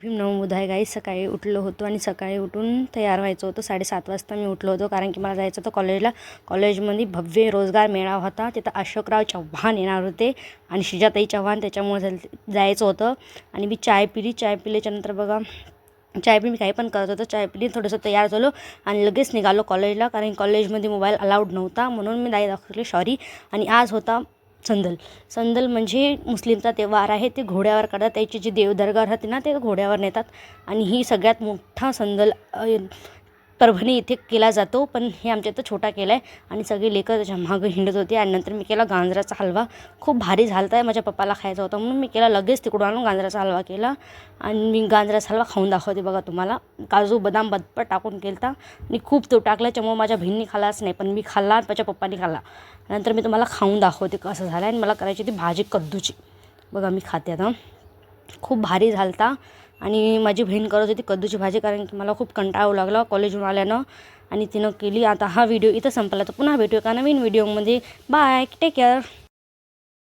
भीम नवमुद्दा आहे गाईस. सकाळी उठलो होतो आणि सकाळी उठून तयार व्हायचं होतं. 7:30 वाजता मी उठलो होतो कारण की मला जायचं होतं कॉलेजला. कॉलेजमध्ये भव्य रोजगार मेळावा होता. तिथं अशोकराव चव्हाण येणार होते आणि सुजाताई चव्हाण, त्याच्यामुळे जायचं होतं. आणि मी चाय पिली. चाय पिल्याच्यानंतर बघा, चाय पी मी काही पण करत होतो. चाय पिली, थोडंसं तयार झालो आणि लगेच निघालो कॉलेजला, कारण कॉलेजमध्ये मोबाईल अलाउड नव्हता म्हणून मी नाही दाखवले, सॉरी. आणि आज होता संदल म्हणजे मुस्लिमचा त्योहार आहे. ते घोड्यावर काढतात. त्याची जी देवदरगाह राहते ना, ते घोड्यावर नेतात. आणि ही सगळ्यात मोठा संदल परभणी इथे केला जातो, पण हे आमच्या इथं छोटा केला आहे. आणि सगळे लेकरं त्याच्या मागं हिंडत होते. आणि नंतर मी केला गाजराचा हलवा. खूप भारी झाला आहे. माझ्या पप्पाला खायचा होता म्हणून मी केला. लगेच तिकडून आणून गाजराचा हलवा केला आणि मी गाजराचा हलवा खाऊन दाखवते बघा तुम्हाला. काजू बदाम बदपट टाकून केला आणि खूप तो टाकल्याच्यामुळे माझ्या बहिणीने खाल्लाच नाही, पण मी खाल्ला आणि माझ्या पप्पाने खाल्ला. नंतर मी तुम्हाला खाऊन दाखवते कसं झालं. आणि मला करायची ती भाजी कद्दूची. बघा मी खाते आता. खूप भारी झालता. आणि माझी बहीण करत होती कद्दूची भाजी, कारण की मला खूप कंटाळू लागला कॉलेजवरून आल्यानं, आणि तिनं केली. आता हा व्हिडिओ इथं संपला, तर पुन्हा भेटू एका नवीन व्हिडिओमध्ये. Bye, take care.